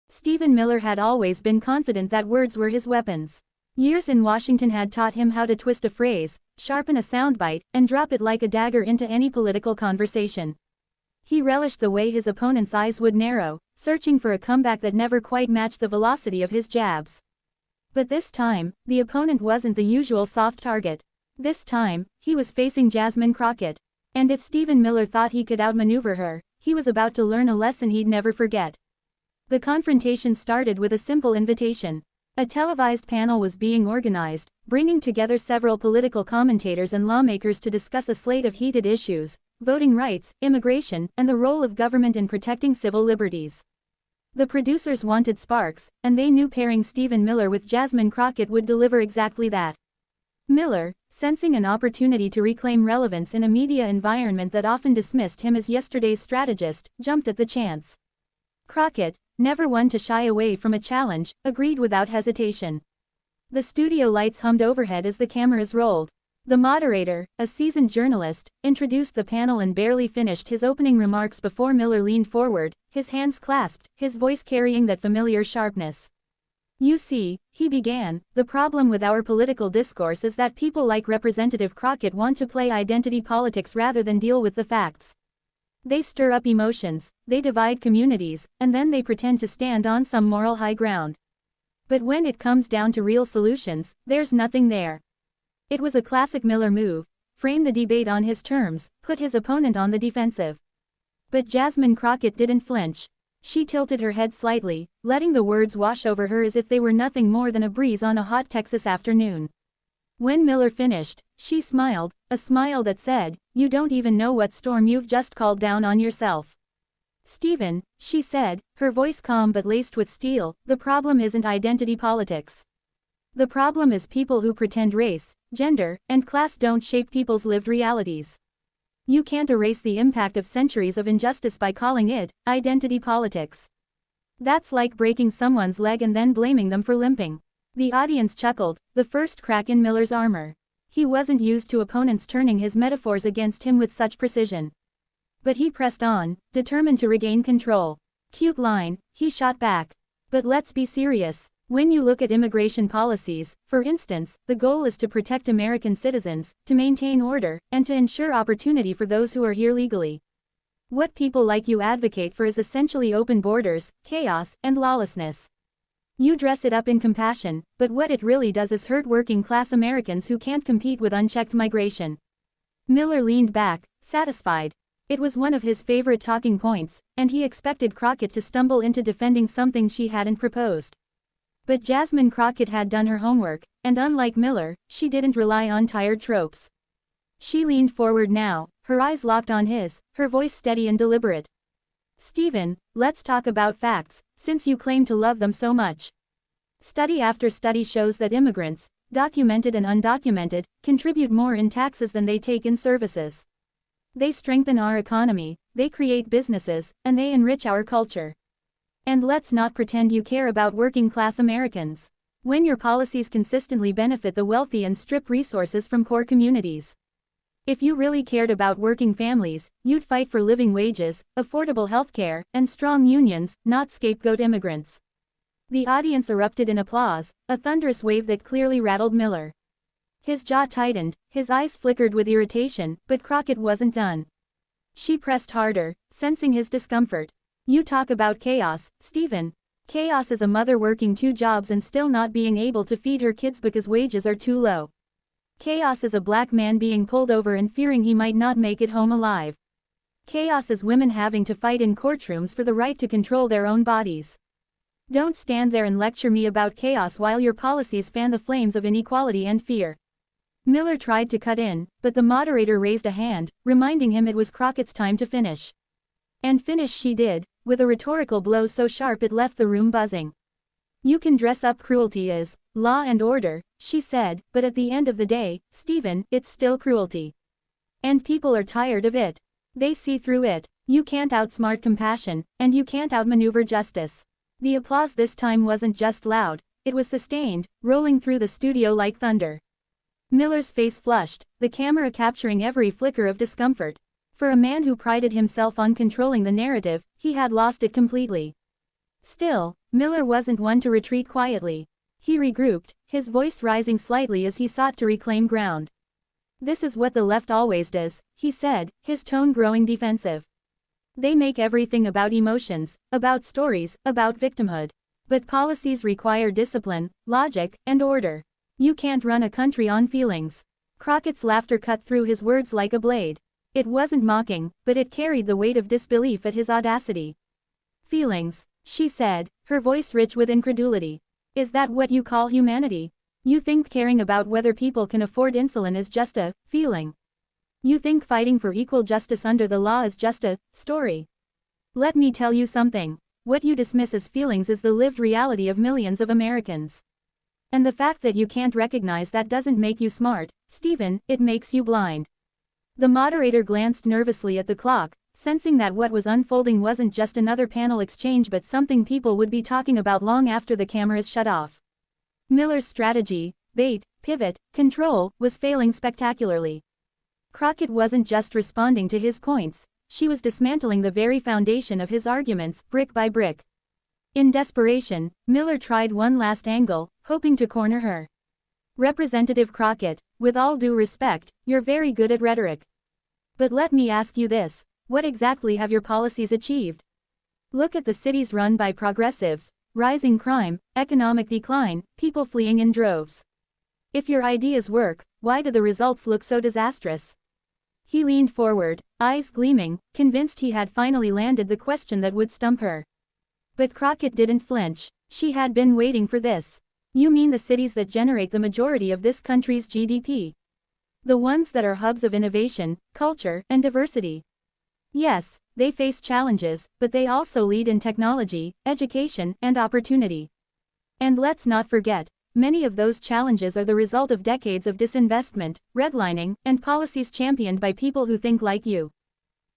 Stephen Miller had always been confident that words were his weapons. Years in Washington had taught him how to twist a phrase, sharpen a soundbite, and drop it like a dagger into any political conversation. He relished the way his opponent's eyes would narrow, searching for a comeback that never quite matched the velocity of his jabs. But this time, the opponent wasn't the usual soft target. This time, he was facing Jasmine Crockett. And if Stephen Miller thought he could outmaneuver her, he was about to learn a lesson he'd never forget. The confrontation started with a simple invitation. A televised panel was being organized, bringing together several political commentators and lawmakers to discuss a slate of heated issues: voting rights, immigration, and the role of government in protecting civil liberties. The producers wanted sparks, and they knew pairing Stephen Miller with Jasmine Crockett would deliver exactly that. Miller, sensing an opportunity to reclaim relevance in a media environment that often dismissed him as yesterday's strategist, jumped at the chance. Crockett, never one to shy away from a challenge, agreed without hesitation. The studio lights hummed overhead as the cameras rolled. The moderator, a seasoned journalist, introduced the panel and barely finished his opening remarks before Miller leaned forward, his hands clasped, his voice carrying that familiar sharpness. "You see," he began, "the problem with our political discourse is that people like Representative Crockett want to play identity politics rather than deal with the facts. They stir up emotions, they divide communities, and then they pretend to stand on some moral high ground. But when it comes down to real solutions, there's nothing there." It was a classic Miller move: frame the debate on his terms, put his opponent on the defensive. But Jasmine Crockett didn't flinch. She tilted her head slightly, letting the words wash over her as if they were nothing more than a breeze on a hot Texas afternoon. When Miller finished, she smiled, a smile that said, "You don't even know what storm you've just called down on yourself." "Stephen," she said, her voice calm but laced with steel, "the problem isn't identity politics. The problem is people who pretend race, gender, and class don't shape people's lived realities. You can't erase the impact of centuries of injustice by calling it identity politics. That's like breaking someone's leg and then blaming them for limping." The audience chuckled, the first crack in Miller's armor. He wasn't used to opponents turning his metaphors against him with such precision. But he pressed on, determined to regain control. "Cute line," he shot back. "But let's be serious. When you look at immigration policies, for instance, the goal is to protect American citizens, to maintain order, and to ensure opportunity for those who are here legally. What people like you advocate for is essentially open borders, chaos, and lawlessness. You dress it up in compassion, but what it really does is hurt working-class Americans who can't compete with unchecked migration." Miller leaned back, satisfied. It was one of his favorite talking points, and he expected Crockett to stumble into defending something she hadn't proposed. But Jasmine Crockett had done her homework, and unlike Miller, she didn't rely on tired tropes. She leaned forward now, her eyes locked on his, her voice steady and deliberate. "Stephen, let's talk about facts, since you claim to love them so much. Study after study shows that immigrants, documented and undocumented, contribute more in taxes than they take in services. They strengthen our economy, they create businesses, and they enrich our culture. And let's not pretend you care about working-class Americans, when your policies consistently benefit the wealthy and strip resources from poor communities. If you really cared about working families, you'd fight for living wages, affordable healthcare, and strong unions, not scapegoat immigrants." The audience erupted in applause, a thunderous wave that clearly rattled Miller. His jaw tightened, his eyes flickered with irritation, but Crockett wasn't done. She pressed harder, sensing his discomfort. "You talk about chaos, Stephen. Chaos is a mother working 2 jobs and still not being able to feed her kids because wages are too low. Chaos is a black man being pulled over and fearing he might not make it home alive. Chaos is women having to fight in courtrooms for the right to control their own bodies. Don't stand there and lecture me about chaos while your policies fan the flames of inequality and fear." Miller tried to cut in, but the moderator raised a hand, reminding him it was Crockett's time to finish. And finish she did, with a rhetorical blow so sharp it left the room buzzing. "You can dress up cruelty as law and order," she said, "but at the end of the day, Stephen, it's still cruelty. And people are tired of it. They see through it. You can't outsmart compassion, and you can't outmaneuver justice." The applause this time wasn't just loud, it was sustained, rolling through the studio like thunder. Miller's face flushed, the camera capturing every flicker of discomfort. For a man who prided himself on controlling the narrative, he had lost it completely. Still, Miller wasn't one to retreat quietly. He regrouped, his voice rising slightly as he sought to reclaim ground. "This is what the left always does," he said, his tone growing defensive. "They make everything about emotions, about stories, about victimhood. But policies require discipline, logic, and order. You can't run a country on feelings." Crockett's laughter cut through his words like a blade. It wasn't mocking, but it carried the weight of disbelief at his audacity. "Feelings," she said, her voice rich with incredulity. "Is that what you call humanity? You think caring about whether people can afford insulin is just a feeling? You think fighting for equal justice under the law is just a story? Let me tell you something. What you dismiss as feelings is the lived reality of millions of Americans. And the fact that you can't recognize that doesn't make you smart, Stephen, it makes you blind." The moderator glanced nervously at the clock, sensing that what was unfolding wasn't just another panel exchange but something people would be talking about long after the cameras shut off. Miller's strategy, bait, pivot, control, was failing spectacularly. Crockett wasn't just responding to his points, she was dismantling the very foundation of his arguments, brick by brick. In desperation, Miller tried one last angle, hoping to corner her. "Representative Crockett, with all due respect, you're very good at rhetoric. But let me ask you this, what exactly have your policies achieved? Look at the cities run by progressives: rising crime, economic decline, people fleeing in droves. If your ideas work, why do the results look so disastrous?" He leaned forward, eyes gleaming, convinced he had finally landed the question that would stump her. But Crockett didn't flinch. She had been waiting for this. "You mean the cities that generate the majority of this country's GDP? The ones that are hubs of innovation, culture, and diversity?" "Yes, they face challenges, but they also lead in technology, education, and opportunity. And let's not forget, many of those challenges are the result of decades of disinvestment, redlining, and policies championed by people who think like you.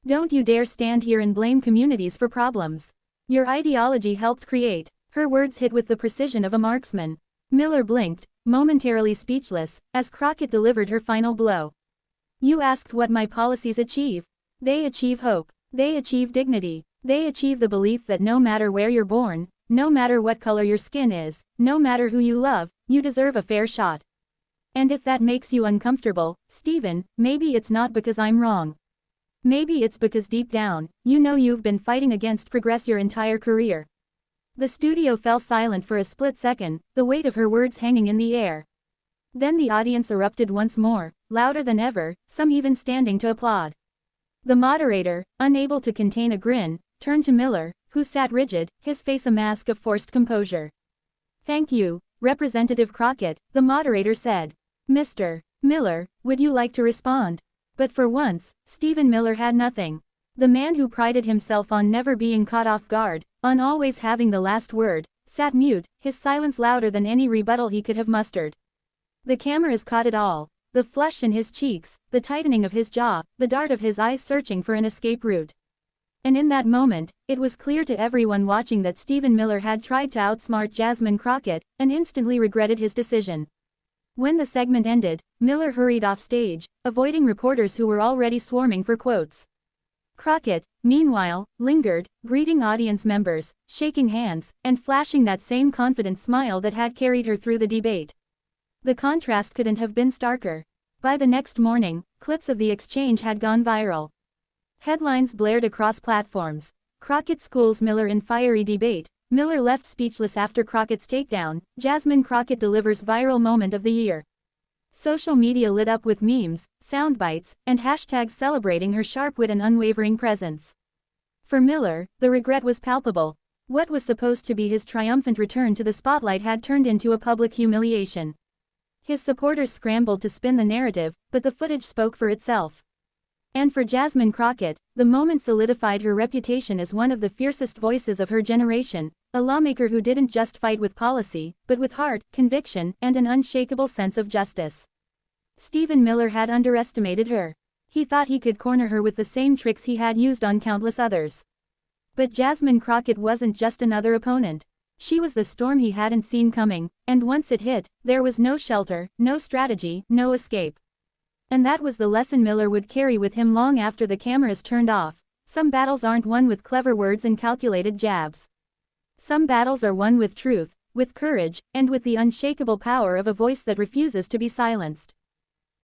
Don't you dare stand here and blame communities for problems your ideology helped create." Her words hit with the precision of a marksman. Miller blinked, momentarily speechless, as Crockett delivered her final blow. "You asked what my policies achieve. They achieve hope. They achieve dignity. They achieve the belief that no matter where you're born, no matter what color your skin is, no matter who you love, you deserve a fair shot. And if that makes you uncomfortable, Stephen, maybe it's not because I'm wrong. Maybe it's because deep down, you know you've been fighting against progress your entire career." The studio fell silent for a split second, the weight of her words hanging in the air. Then the audience erupted once more, louder than ever, some even standing to applaud. The moderator, unable to contain a grin, turned to Miller, who sat rigid, his face a mask of forced composure. "Thank you, Representative Crockett," the moderator said. "Mr. Miller, would you like to respond?" But for once, Stephen Miller had nothing. The man who prided himself on never being caught off guard, on always having the last word, sat mute, his silence louder than any rebuttal he could have mustered. The cameras caught it all: the flush in his cheeks, the tightening of his jaw, the dart of his eyes searching for an escape route. And in that moment, it was clear to everyone watching that Stephen Miller had tried to outsmart Jasmine Crockett, and instantly regretted his decision. When the segment ended, Miller hurried off stage, avoiding reporters who were already swarming for quotes. Crockett, meanwhile, lingered, greeting audience members, shaking hands, and flashing that same confident smile that had carried her through the debate. The contrast couldn't have been starker. By the next morning, clips of the exchange had gone viral. Headlines blared across platforms. Crockett schools Miller in fiery debate. Miller left speechless after Crockett's takedown. Jasmine Crockett delivers viral moment of the year. Social media lit up with memes, soundbites, and hashtags celebrating her sharp wit and unwavering presence. For Miller, the regret was palpable. What was supposed to be his triumphant return to the spotlight had turned into a public humiliation. His supporters scrambled to spin the narrative, but the footage spoke for itself. And for Jasmine Crockett, the moment solidified her reputation as one of the fiercest voices of her generation, a lawmaker who didn't just fight with policy, but with heart, conviction, and an unshakable sense of justice. Stephen Miller had underestimated her. He thought he could corner her with the same tricks he had used on countless others. But Jasmine Crockett wasn't just another opponent. She was the storm he hadn't seen coming, and once it hit, there was no shelter, no strategy, no escape. And that was the lesson Miller would carry with him long after the cameras turned off. Some battles aren't won with clever words and calculated jabs. Some battles are won with truth, with courage, and with the unshakable power of a voice that refuses to be silenced.